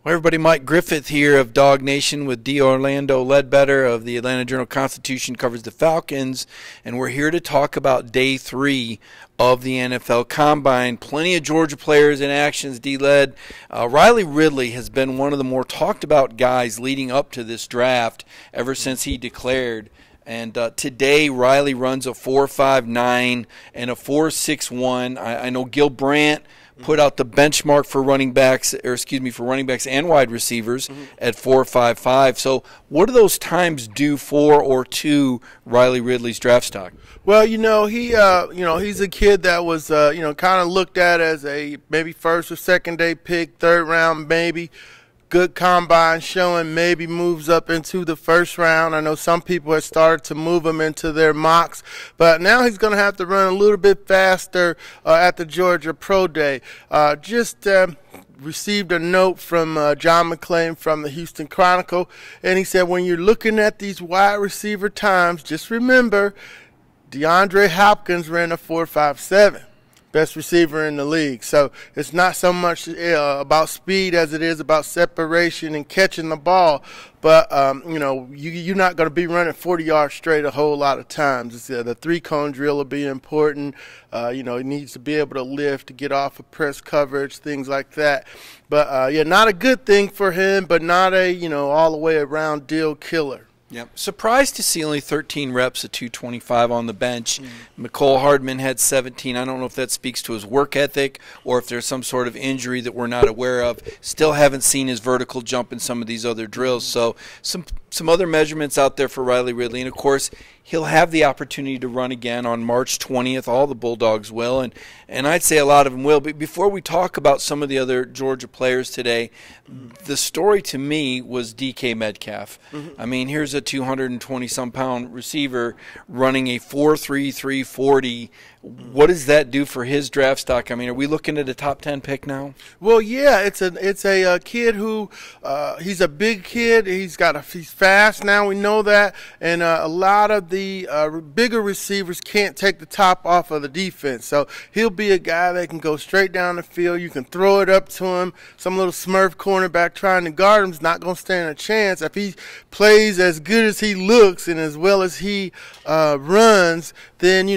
Well, everybody, Mike Griffith here of Dog Nation with D. Orlando Ledbetter of the Atlanta Journal-Constitution, covers the Falcons, and we're here to talk about day 3 of the NFL Combine. Plenty of Georgia players in actions, D-Led. Riley Ridley has been one of the more talked about guys leading up to this draft ever since he declared. And today, Riley runs a 4.59 and a 4.61. I know Gil Brandt put out the benchmark for running backs, for running backs and wide receivers at 4.55. So, what do those times do for or to Riley Ridley's draft stock? Well, he's a kid that was, kind of looked at as a maybe first or second day pick, third round maybe. Good combine showing, maybe moves up into the first round. I know some people have started to move him into their mocks, but now he's going to have to run a little bit faster at the Georgia Pro Day. Received a note from John McClain from the Houston Chronicle, and he said, when you're looking at these wide receiver times, just remember DeAndre Hopkins ran a 4.57. Best receiver in the league. So it's not so much about speed as it is about separation and catching the ball. But, you're not going to be running 40 yards straight a whole lot of times. The three-cone drill will be important. He needs to be able to lift, to get off of press coverage, things like that. But, not a good thing for him, but not a, all the way around deal killer. Yep. Surprised to see only 13 reps at 225 on the bench. Nicole Hardman had 17. I don't know if that speaks to his work ethic or if there's some sort of injury that we're not aware of. Still haven't seen his vertical jump in some of these other drills. So some other measurements out there for Riley Ridley. And, of course, he'll have the opportunity to run again on March 20th. All the Bulldogs will, and I'd say a lot of them will. But before we talk about some of the other Georgia players today, the story to me was DK Metcalf. I mean, here's a 220-some-pound receiver running a 4.33 40. What does that do for his draft stock? I mean, are we looking at a top 10 pick now? Well, yeah, it's a kid who he's a big kid. He's fast now. We know that, and a lot of the bigger receivers can't take the top off of the defense. So he'll be a guy that can go straight down the field. You can throw it up to him. Some little Smurf cornerback trying to guard him is not going to stand a chance. If he plays as good as he looks and as well as he runs, then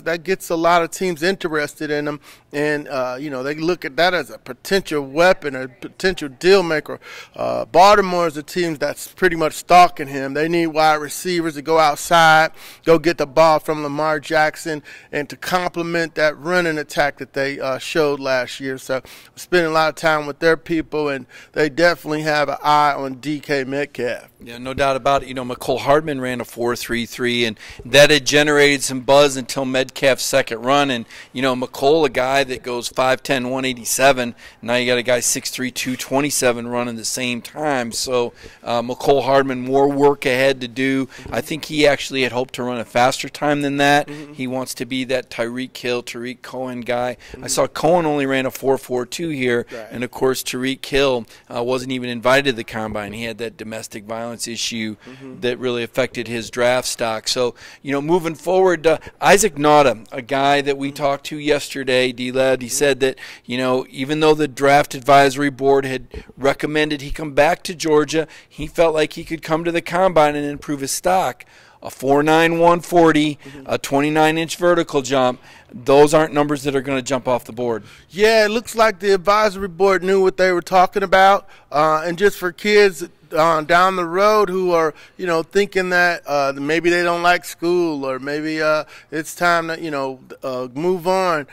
that gets a lot of teams interested in him, and they look at that as a potential weapon, a potential deal maker. Baltimore is a team that's pretty much stalking him. They need wide receivers to go outside, go get the ball from Lamar Jackson, and to complement that running attack that they showed last year. So spending a lot of time with their people, and they definitely have an eye on DK Metcalf. Yeah, no doubt about it. Nicole Hardman ran a 4.33, and that had generated some buzz until Metcalf's second run. And, McCole, a guy that goes 5'10", 187, now you got a guy 6'3", 227 running the same time. So McCole Hardman, more work ahead to do. I think he actually had hoped to run a faster time than that. He wants to be that Tariq Cohen guy. I saw Cohen only ran a 4.42 here, and, of course, Tariq Hill wasn't even invited to the Combine. He had that domestic violence issue that really affected his draft stock. So, moving forward, Isaac Nauta, a guy that we talked to yesterday, D-Led, he said that, even though the draft advisory board had recommended he come back to Georgia, he felt like he could come to the Combine and improve his stock. A 4.9 140, a 29-inch vertical jump, those aren't numbers that are going to jump off the board. Yeah, it looks like the advisory board knew what they were talking about. And just for kids down the road who are, thinking that maybe they don't like school, or maybe it's time to, move on.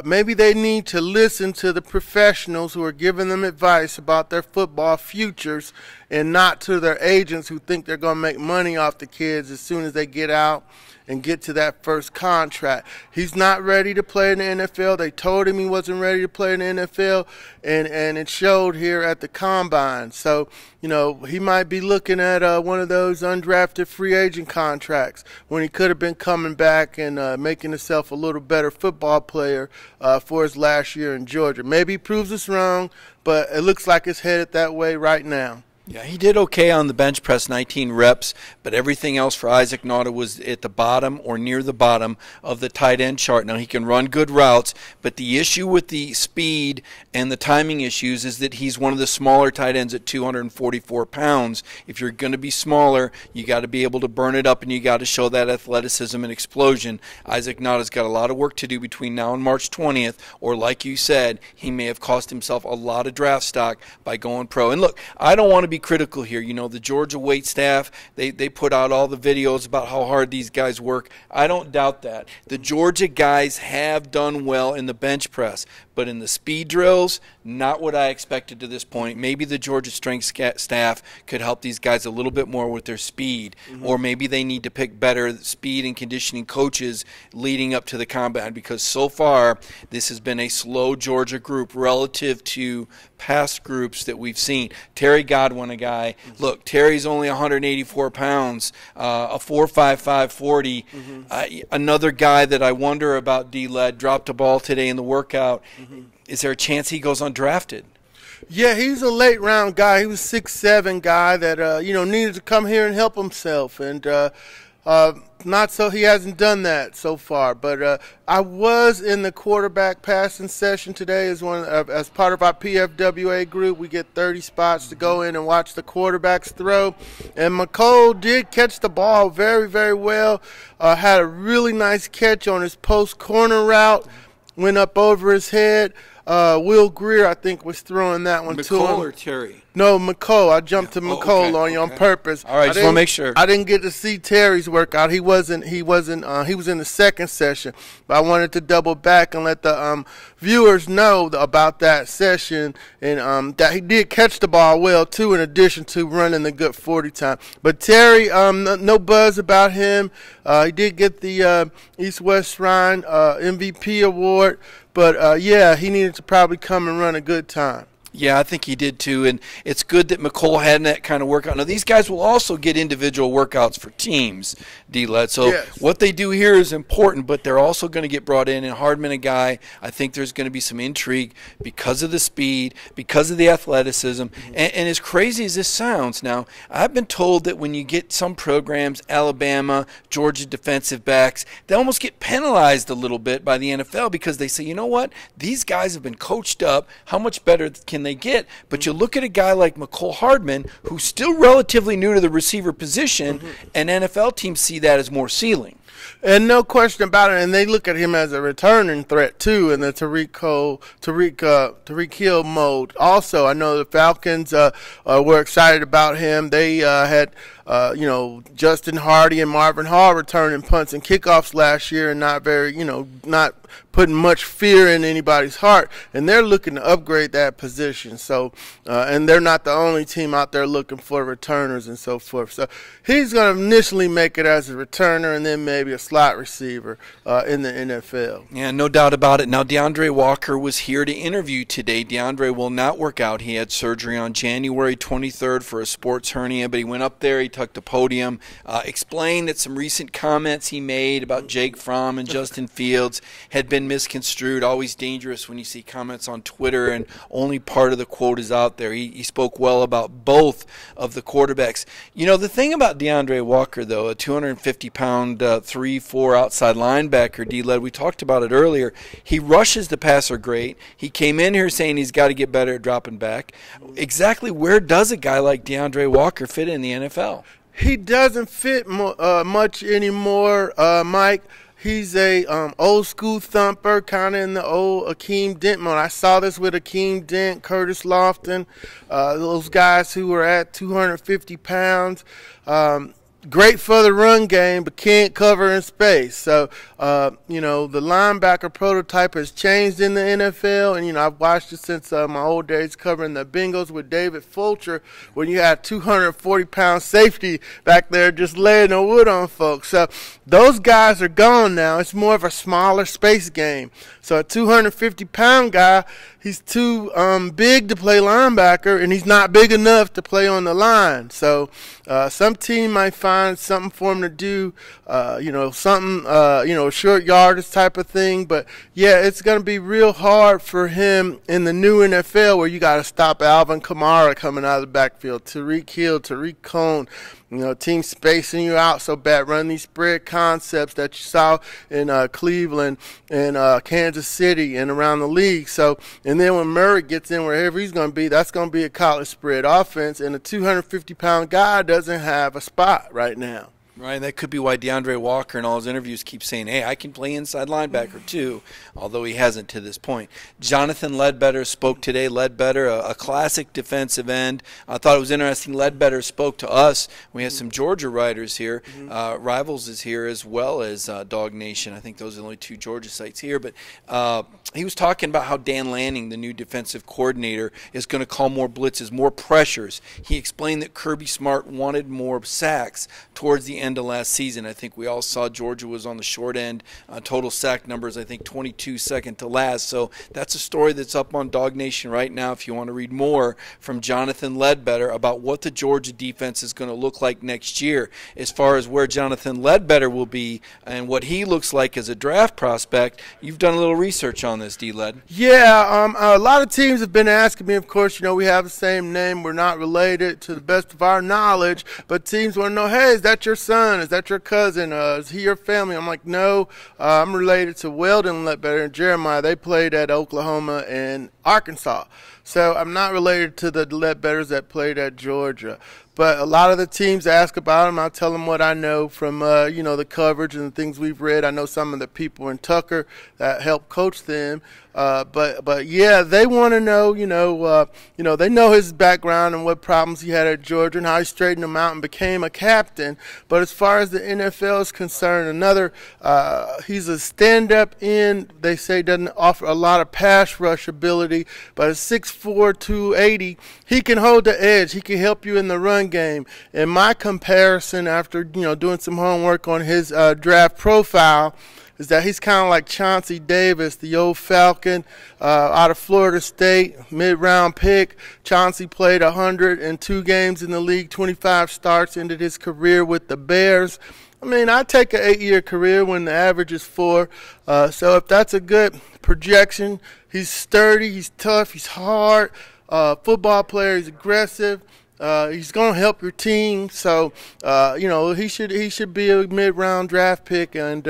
Maybe they need to listen to the professionals who are giving them advice about their football futures, and not to their agents who think they're going to make money off the kids as soon as they get out and get to that first contract. He's not ready to play in the NFL. They told him he wasn't ready to play in the NFL, and it showed here at the Combine. So, he might be looking at one of those undrafted free agent contracts when he could have been coming back and making himself a little better football player for his last year in Georgia. Maybe he proves us wrong, but it looks like it's headed that way right now. Yeah, he did okay on the bench press, 19 reps, but everything else for Isaac Nauta was at the bottom or near the bottom of the tight end chart. Now, he can run good routes, but the issue with the speed and the timing issues is that he's one of the smaller tight ends at 244 pounds. If you're going to be smaller, you got to be able to burn it up, and you got to show that athleticism and explosion. Isaac Nauta's got a lot of work to do between now and March 20th, or like you said, he may have cost himself a lot of draft stock by going pro. And look, I don't want to be critical here. You know, the Georgia weight staff, they put out all the videos about how hard these guys work. I don't doubt that. The Georgia guys have done well in the bench press, but in the speed drills, not what I expected to this point. Maybe the Georgia strength staff could help these guys a little bit more with their speed, or maybe they need to pick better speed and conditioning coaches leading up to the combine, because so far this has been a slow Georgia group relative to past groups that we've seen. Terry Godwin, a guy, look, Terry's only 184 pounds, a 4.55 40. Another guy that I wonder about, D-Led, dropped a ball today in the workout. Is there a chance he goes undrafted? Yeah, he's a late round guy. He was 6'7" guy that needed to come here and help himself, and not so he hasn't done that so far. But I was in the quarterback passing session today as part of our PFWA group. We get 30 spots to go in and watch the quarterbacks throw, and Nicole did catch the ball very, very well. Had a really nice catch on his post corner route. Went up over his head. Will Greer, I think, was throwing that one to him. Nicole or Terry? No, McCole. I jumped to McCole on you on purpose. All right, just want to make sure. I didn't get to see Terry's workout. He was in the second session, but I wanted to double back and let the viewers know about that session, and that he did catch the ball well too, in addition to running the good 40 time. But Terry, no buzz about him. He did get the East-West Shrine MVP award, but yeah, he needed to probably come and run a good time. Yeah, I think he did too, and it's good that McCole had that kind of workout. Now, these guys will also get individual workouts for teams, D-Led. So what they do here is important, but they're also going to get brought in. And Hardman, a guy, I think there's going to be some intrigue because of the speed, because of the athleticism. And as crazy as this sounds, now, I've been told that when you get some programs, Alabama, Georgia defensive backs, they almost get penalized a little bit by the NFL because they say, you know what, these guys have been coached up. How much better can they get? But you look at a guy like Nicole Hardman, who's still relatively new to the receiver position, and NFL teams see that as more ceiling. And no question about it, and they look at him as a returning threat too in the Tyreek Hill mode. Also, I know the Falcons were excited about him. They had Justin Hardy and Marvin Hall returning punts and kickoffs last year, and not putting much fear in anybody's heart. And they're looking to upgrade that position. So, and they're not the only team out there looking for returners and so forth. So he's going to initially make it as a returner and then maybe a slot receiver in the NFL. Yeah, no doubt about it. Now, Deandre Walker was here to interview today. Deandre will not work out. He had surgery on January 23rd for a sports hernia, but he went up there, he took the podium, explained that some recent comments he made about Jake Fromm and Justin Fields had been misconstrued. Always dangerous when you see comments on Twitter and only part of the quote is out there. He spoke well about both of the quarterbacks. You know, the thing about Deandre Walker, though, a 250-pound 3-4 outside linebacker, D-Led, we talked about it earlier. He rushes the passer great. He came in here saying he's got to get better at dropping back. Exactly where does a guy like Deandre Walker fit in the NFL? He doesn't fit much anymore, Mike. He's a old school thumper, kind of in the old Akeem Dent mode. I saw this with Akeem Dent, Curtis Lofton, those guys who were at 250 pounds. Great for the run game, but can't cover in space. So, the linebacker prototype has changed in the NFL. And, I've watched it since my old days covering the Bengals with David Fulcher, when you had 240-pound safety back there just laying the wood on folks. So those guys are gone now. It's more of a smaller space game. So a 250-pound guy he's too big to play linebacker, and he's not big enough to play on the line. So some team might find something for him to do, short yardage type of thing. But, yeah, it's going to be real hard for him in the new NFL where you got to stop Alvin Kamara coming out of the backfield, Tyreek Hill, Tariq Cohen. Team spacing you out so bad, run these spread concepts that you saw in Cleveland and Kansas City and around the league. So, and then when Murray gets in wherever he's going to be, that's going to be a college spread offense, and a 250-pound guy doesn't have a spot right now. Right, and that could be why Deandre Walker in all his interviews keeps saying, hey, I can play inside linebacker too, although he hasn't to this point. Jonathan Ledbetter spoke today. Ledbetter, a classic defensive end. I thought it was interesting. Ledbetter spoke to us. We have some Georgia writers here. Rivals is here as well as Dog Nation. I think those are the only two Georgia sites here. But he was talking about how Dan Lanning, the new defensive coordinator, is going to call more blitzes, more pressures. He explained that Kirby Smart wanted more sacks towards the end of last season. I think we all saw Georgia was on the short end. Total sack numbers, I think 22 second to last. So that's a story that's up on Dog Nation right now if you want to read more from Jonathan Ledbetter about what the Georgia defense is going to look like next year. As far as where Jonathan Ledbetter will be and what he looks like as a draft prospect, you've done a little research on this, D-Led. Yeah, a lot of teams have been asking me, of course, we have the same name. We're not related to the best of our knowledge, but teams want to know, hey, is that your son? Is that your cousin? Is he your family? I'm like, no, I'm related to Weldon Ledbetter and Jeremiah. They played at Oklahoma and Arkansas. So I'm not related to the Ledbetters that played at Georgia. But a lot of the teams ask about him. I'll tell them what I know from, the coverage and the things we've read. I know some of the people in Tucker that help coach them. But yeah, they want to know, they know his background and what problems he had at Georgia and how he straightened them out and became a captain. But as far as the NFL is concerned, he's a stand-up end. They say doesn't offer a lot of pass rush ability, but at 6'4", 280, he can hold the edge. He can help you in the run game. In my comparison, after doing some homework on his draft profile, is that he's kind of like Chauncey Davis, the old Falcon out of Florida State, mid-round pick. Chauncey played 102 games in the league, 25 starts, ended his career with the Bears. I mean, I take an 8-year career when the average is 4. So if that's a good projection, he's sturdy, he's tough, he's hard, football player, he's aggressive. He's going to help your team. So, he should be a mid-round draft pick and,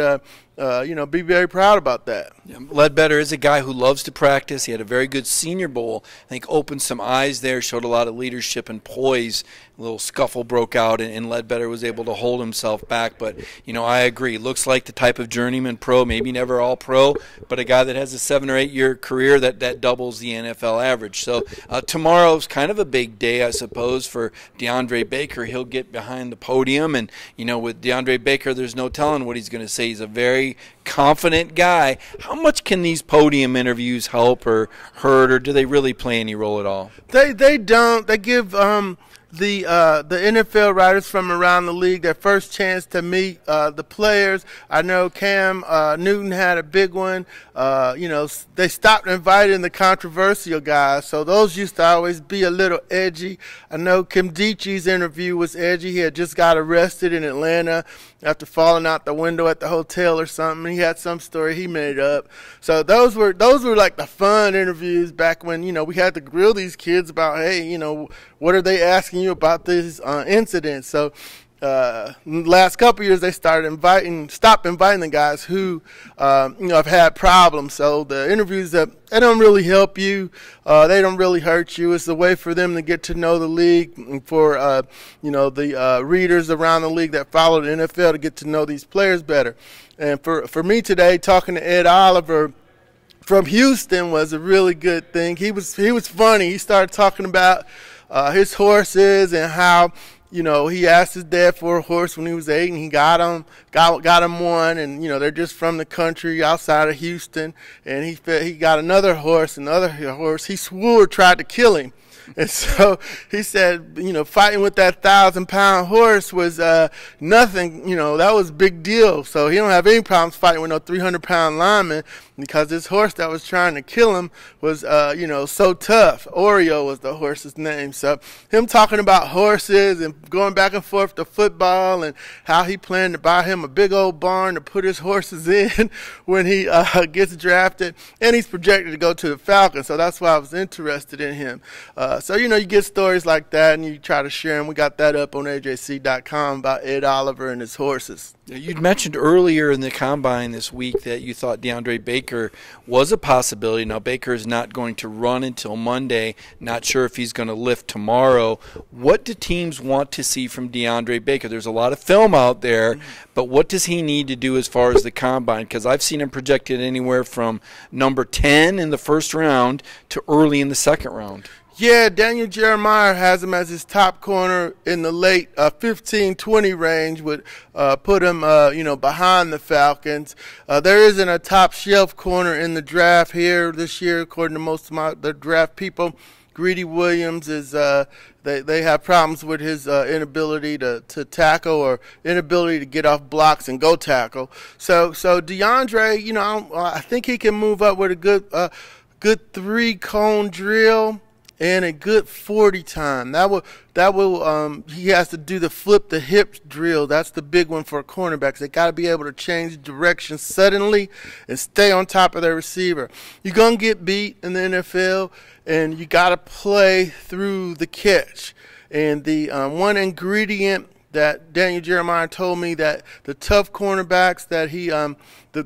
be very proud about that. Yeah, Ledbetter is a guy who loves to practice. He had a very good Senior Bowl. I think opened some eyes there, showed a lot of leadership and poise. A little scuffle broke out, and Ledbetter was able to hold himself back. But, I agree. Looks like the type of journeyman pro, maybe never all pro, but a guy that has a 7 or 8 year career that doubles the NFL average. So tomorrow's kind of a big day, I suppose, for DeAndre Baker. He'll get behind the podium, and, with DeAndre Baker, there's no telling what he's going to say. He's a very confident guy. How much can these podium interviews help or hurt, or do they really play any role at all? They don't. They give the NFL writers from around the league their first chance to meet the players. I know Cam Newton had a big one. They stopped inviting the controversial guys, so those used to always be a little edgy. I know Kim Dichie's interview was edgy. He had just got arrested in Atlanta after falling out the window at the hotel or something. He had some story he made up. So those were like the fun interviews back when, we had to grill these kids about, hey, what are they asking you about this incident? So the last couple of years they stopped inviting the guys who have had problems. So the interviews they don't really help you, they don't really hurt you. It's a way for them to get to know the league, and for the readers around the league that follow the NFL to get to know these players better. And for me today, talking to Ed Oliver from Houston was a really good thing. He was funny. He started talking about his horses and how he asked his dad for a horse when he was 8, and he got him one, and they're just from the country outside of Houston, and he got another horse, he swore tried to kill him. And so he said, fighting with that 1,000-pound horse was nothing. That was a big deal. So he don't have any problems fighting with no 300-pound lineman. because this horse that was trying to kill him was, so tough. Oreo was the horse's name. So him talking about horses and going back and forth to football and how he planned to buy him a big old barn to put his horses in when he gets drafted. And he's projected to go to the Falcons, so that's why I was interested in him. So, you get stories like that and you try to share them. We got that up on AJC.com about Ed Oliver and his horses. You'd mentioned earlier in the Combine this week that you thought DeAndre Baker was a possibility. Now, Baker is not going to run until Monday. Not sure if he's going to lift tomorrow. What do teams want to see from DeAndre Baker? There's a lot of film out there, but what does he need to do as far as the Combine? Because I've seen him projected anywhere from number 10 in the first round to early in the second round. Yeah, Daniel Jeremiah has him as his top corner in the late 15-20 range, would put him, behind the Falcons. There isn't a top shelf corner in the draft here this year, according to most of the draft people. Greedy Williams is they have problems with his inability to tackle or inability to get off blocks and go tackle. So DeAndre, I think he can move up with a good 3-cone drill and a good 40 time. He has to do the flip the hips drill. That's the big one for cornerbacks. They got to be able to change direction suddenly and stay on top of their receiver. You're going to get beat in the NFL, and you got to play through the catch. And the one ingredient that Daniel Jeremiah told me that the tough cornerbacks that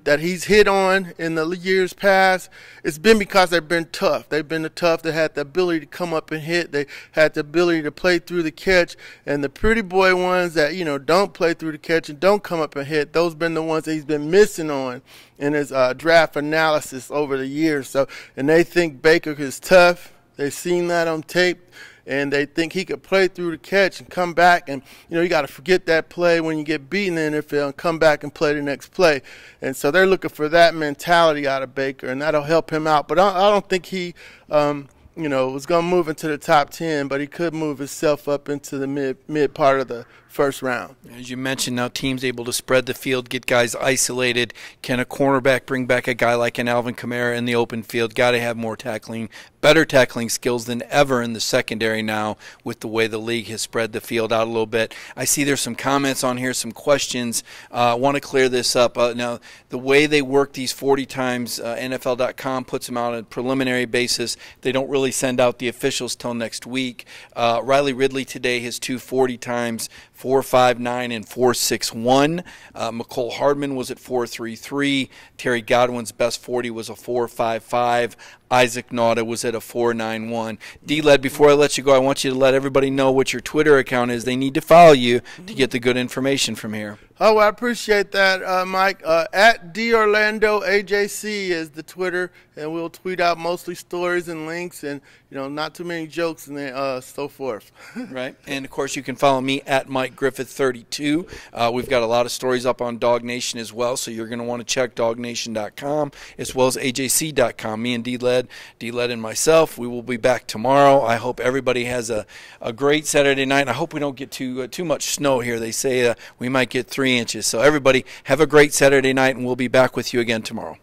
that he's hit on in the years past, it's been because they've been tough. They've been the tough that had the ability to come up and hit. They had the ability to play through the catch. And the pretty boy ones that, don't play through the catch and don't come up and hit, those been the ones that he's been missing on in his draft analysis over the years. And they think Baker is tough. They've seen that on tape. And they think he could play through the catch and come back. And, you got to forget that play when you get beaten in the NFL and come back and play the next play. And so they're looking for that mentality out of Baker, and that'll help him out. But I don't think he, was going to move into the top 10, but he could move himself up into the mid part of the first round. As you mentioned, now teams able to spread the field, get guys isolated. Can a cornerback bring back a guy like an Alvin Kamara in the open field? Got to have more tackling, better tackling skills than ever in the secondary now with the way the league has spread the field out a little bit. I see there's some comments on here, some questions. I want to clear this up. Now, the way they work these 40 times, NFL.com puts them out on a preliminary basis. They don't really send out the officials till next week. Ridley today, his 240 times, 4.59 and 4.61. Nicole Hardman was at 4.33. Terry Godwin's best 40 was a 4.55. Isaac Nauta was at a 4.91. D-Led, before I let you go, I want you to let everybody know what your Twitter account is. They need to follow you to get the good information from here. Oh, I appreciate that, Mike. At DOrlandoAJC is the Twitter, and we'll tweet out mostly stories and links and, not too many jokes and so forth. Right. And, of course, you can follow me at Mike Griffith 32. We've got a lot of stories up on Dog Nation as well, so you're going to want to check dognation.com as well as AJC.com. Me and D-Led and myself, we will be back tomorrow. I hope everybody has a great Saturday night. I hope we don't get too much snow here. They say we might get 3 inches. So everybody have a great Saturday night, and we'll be back with you again tomorrow.